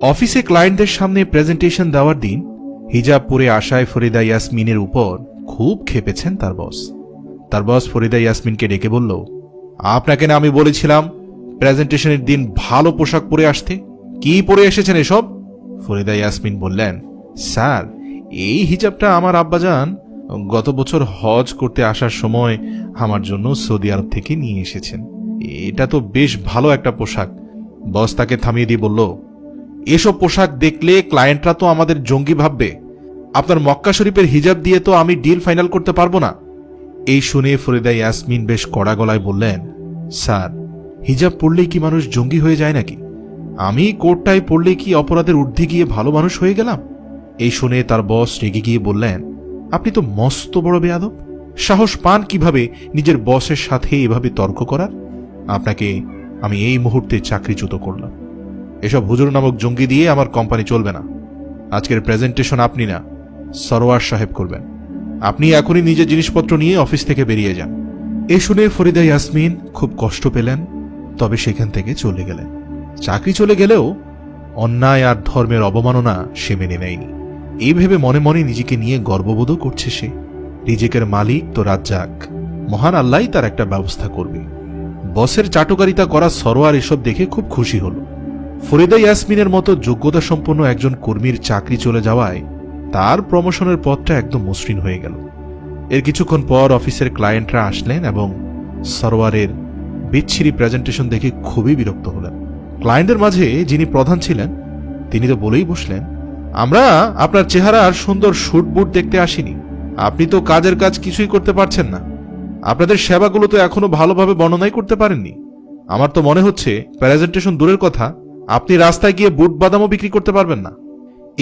অফিসে ক্লায়েন্টদের সামনে প্রেজেন্টেশন দেওয়ার দিন হিজাব পরে আসায় ফরিদা ইয়াসমিনের উপর খুব ক্ষেপেছেন তার বস। তার বস ফরিদা ইয়াসমিনকে ডেকে বলল, আপনাকে না আমি বলেছিলাম প্রেজেন্টেশনের দিন ভালো পোশাক পরে আসতে, কি পরে এসেছেন এসব? ফরিদা ইয়াসমিন বললেন, স্যার, এই হিজাবটা আমার আব্বাজান গত বছর হজ করতে আসার সময় আমার জন্য সৌদি আরব থেকে নিয়ে এসেছেন। এটা তো বেশ ভালো একটা পোশাক। বস তাকে থামিয়ে দিয়ে বলল, এসব পোশাক দেখলে ক্লায়েন্টরা তো আমাদের জঙ্গি ভাববে। আপনার মক্কা শরীফের হিজাব দিয়ে তো আমি ডিল ফাইনাল করতে পারবো না। এই শুনে ফরিদা ইয়াসমিন বেশ কড়া গলায় বললেন, স্যার, হিজাব পরলেই কি মানুষ জঙ্গি হয়ে যায় নাকি? আমি কোটটাই পরলেই কি অপরাধের ঊর্ধ্বে গিয়ে ভালো মানুষ হয়ে গেলাম? এই শুনে তার বস রেগে গিয়ে বললেন, আপনি তো মস্ত বড় বেয়াদব। সাহস পান কিভাবে নিজের বসের সাথে এভাবে তর্ক করার? আপনাকে আমি এই মুহূর্তে চাকরিচ্যুত করলাম। এসব হুজুর নামক জঙ্গি দিয়ে আমার কোম্পানি চলবে না। আজকের প্রেজেন্টেশন আপনি না, সরওয়ার সাহেব করবেন। আপনি এখনই নিজের জিনিসপত্র নিয়ে অফিস থেকে বেরিয়ে যান। এ শুনে ফরিদা ইয়াসমিন খুব কষ্ট পেলেন, তবে সেখান থেকে চলে গেলেন। চাকরি চলে গেলেও অন্যায় আর ধর্মের অবমাননা সে মেনে নেয়নি। এই ভেবে মনে মনে নিজেকে নিয়ে গর্ববোধও করছে সে। রিজিকের মালিক তো রাজ্জাক, মহান আল্লাহই তার একটা ব্যবস্থা করবে। বসের চাটুকারিতা করা সরোয়ার এসব দেখে খুব খুশি হল। ফরিদা ইয়াসমিনের মতো যোগ্যতা সম্পন্ন একজন কর্মীর চাকরি চলে যাওয়ায় তার প্রমোশনের পথটা একদম মসৃণ হয়ে গেল। এর কিছুক্ষণ পর অফিসের ক্লায়েন্টরা আসলেন এবং সরোয়ারের বিচ্ছিরি প্রেজেন্টেশন দেখে খুবই বিরক্ত হলেন। ক্লায়েন্টের মাঝে যিনি প্রধান ছিলেন তিনি তো বলেই বসলেন, আমরা আপনার চেহারা আর সুন্দর শুট বুট দেখতে আসিনি। আপনি তো কাজের কাজ কিছুই করতে পারছেন না। আপনাদের সেবাগুলো তো এখনো ভালোভাবে বর্ণনাই করতে পারেননি। আমার তো মনে হচ্ছে প্রেজেন্টেশন দূরের কথা, আপনি রাস্তায় গিয়ে বুট বাদামও বিক্রি করতে পারবেন না।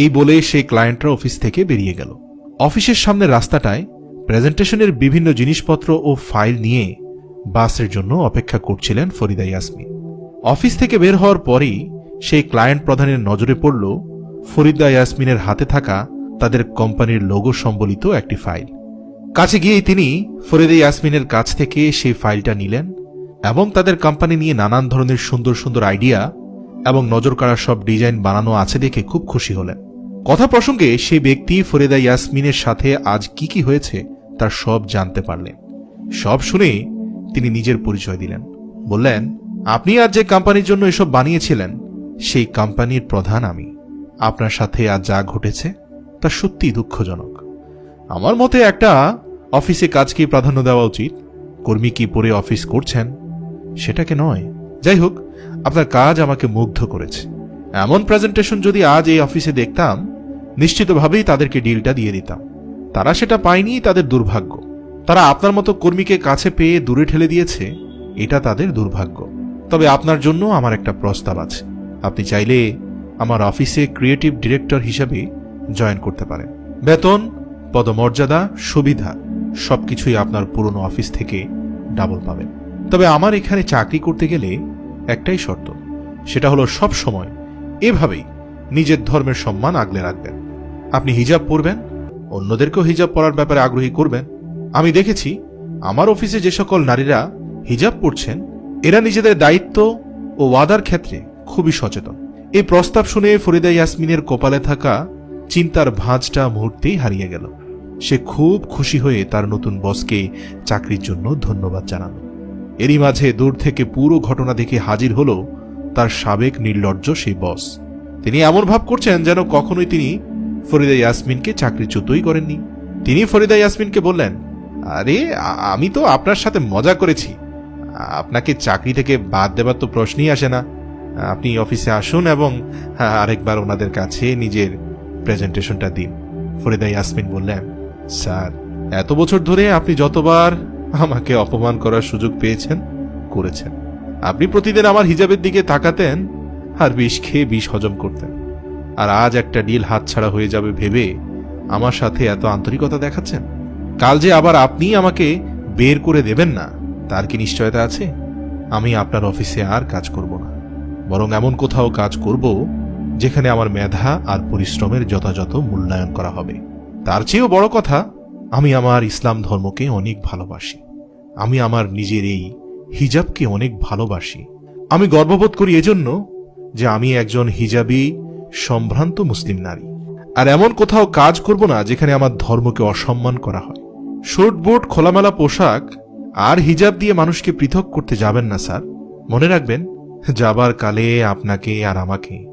এই বলে সেই ক্লায়েন্টরা অফিস থেকে বেরিয়ে গেল। অফিসের সামনে রাস্তাটায় প্রেজেন্টেশনের বিভিন্ন জিনিসপত্র ও ফাইল নিয়ে বাসের জন্য অপেক্ষা করছিলেন ফরিদা ইয়াসমিন। অফিস থেকে বের হওয়ার পরই সেই ক্লায়েন্ট প্রধানের নজরে পড়ল ফরিদা ইয়াসমিনের হাতে থাকা তাদের কোম্পানির লোগো সম্বলিত একটি ফাইল। কাছে গিয়েই তিনি ফরিদা ইয়াসমিনের কাছ থেকে সেই ফাইলটা নিলেন এবং তাদের কোম্পানি নিয়ে নানান ধরনের সুন্দর সুন্দর আইডিয়া এবং নজর কাড়া সব ডিজাইন বানানো আছে দেখে খুব খুশি হলেন। কথা প্রসঙ্গে সেই ব্যক্তি ফরিদা ইয়াসমিনের সাথে আজ কি কি হয়েছে তার সব জানতে পারলেন। সব শুনে তিনি নিজের পরিচয় দিলেন। বললেন, আপনি আজ যে কোম্পানির জন্য এসব বানিয়েছিলেন সেই কোম্পানির প্রধান আমি। আপনার সাথে আজ যা ঘটেছে তা সত্যিই দুঃখজনক। আমার মতে একটা অফিসে কাজকেই প্রাধান্য দেওয়া উচিত, কর্মী কি পরে অফিস করছেন সেটাকে নয়। যাই হোক, আপনার কাজ আমাকে মুগ্ধ করেছে। এমন প্রেজেন্টেশন যদি আজ এই অফিসে দেখতাম নিশ্চিতভাবেই তাদেরকে ডিলটা দিয়ে দিতাম। তারা সেটা পায়নি, তাদের দুর্ভাগ্য। তারা আপনার মতো কর্মীকে কাছে পেয়ে দূরে ঠেলে দিয়েছে, এটা তাদের দুর্ভাগ্য। তবে আপনার জন্য আমার একটা প্রস্তাব আছে। আপনি চাইলে আমার অফিসে ক্রিয়েটিভ ডিরেক্টর হিসেবে জয়েন করতে পারেন। বেতন, পদমর্যাদা, সুবিধা সবকিছুই আপনার পুরনো অফিস থেকে ডাবল পাবেন। তবে আমার এখানে চাকরি করতে গেলে একটাই শর্ত, সেটা হলো সব সময় এভাবেই নিজের ধর্মের সম্মান আগলে রাখবেন। আপনি হিজাব পরবেন, অন্যদেরকেও হিজাব পরার ব্যাপারে আগ্রহী করবেন। আমি দেখেছি আমার অফিসে যে সকল নারীরা হিজাব পরছেন এরা নিজেদের দায়িত্ব ও ওয়াদার ক্ষেত্রে খুবই সচেতন। এই প্রস্তাব শুনে ফরিদা ইয়াসমিনের কপালে থাকা চিন্তার ভাঁজটা মুহূর্তেই হারিয়ে গেল। সে খুব খুশি হয়ে তার নতুন বসকে চাকরির জন্য ধন্যবাদ জানাল। এরই মাঝে দূর থেকে পুরো ঘটনা দেখে হাজির হল তার সাবেক নির্লজ্জ সেই বস। তিনি এমন ভাব করছেন যেন কখনোই তিনি ফরিদা ইয়াসমিনকে চাকরিচ্যুতই করেননি। তিনি ফরিদা ইয়াসমিনকে বললেন, আরে আমি তো আপনার সাথে মজা করেছি, আপনাকে চাকরি থেকে বাদ দেবার তো প্রশ্নই আসে না। আপনি অফিসে আসুন এবং আরেকবার ওনাদের কাছে নিজের প্রেজেন্টেশনটা দিন। ফরিদা ইয়াসমিন বললেন, স্যার, এত বছর ধরে আপনি যতবার আমাকে অপমান করার সুযোগ পেয়েছেন করেছেন। আপনি প্রতিদিন আমার হিজাবের দিকে তাকাতেন আর বিষ খেয়ে বিষ হজম করতেন। আর আজ একটা ডিল হাতছাড়া হয়ে যাবে ভেবে আমার সাথে এত আন্তরিকতা দেখাচ্ছেন। কাল যে আবার আপনি আমাকে বের করে দেবেন না তার কি নিশ্চয়তা আছে? আমি আপনার অফিসে আর কাজ করব না, বরং এমন কোথাও কাজ করব যেখানে আমার মেধা আর পরিশ্রমের যথাযথ মূল্যায়ন করা হবে। তার চেয়েও বড় কথা, আমি আমার ইসলাম ধর্মকে অনেক ভালোবাসি। আমি আমার নিজের এই হিজাবকে অনেক ভালোবাসি। আমি গর্ববোধ করি এজন্য যে আমি একজন হিজাবি সম্ভ্রান্ত মুসলিম নারী। আর এমন কোথাও কাজ করব না যেখানে আমার ধর্মকে অসম্মান করা হয়। শর্ট বুট, খোলামেলা পোশাক আর হিজাব দিয়ে মানুষকে পৃথক করতে যাবেন না স্যার। মনে রাখবেন, যাবার কালে আপনাকে আর আমাকে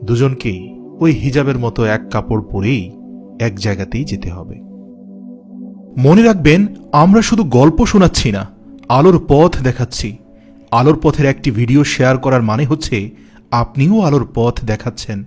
দুজনকেই ওই হিজাবের মতো এক কাপড় পরেই এক জায়গাতেই যেতে হবে। মনে রাখবেন, আমরা শুধু গল্প শোনাচ্ছি না, আলোর পথ দেখাচ্ছি। আলোর পথের একটি ভিডিও শেয়ার করার মানে হচ্ছে আপনিও আলোর পথ দেখাচ্ছেন।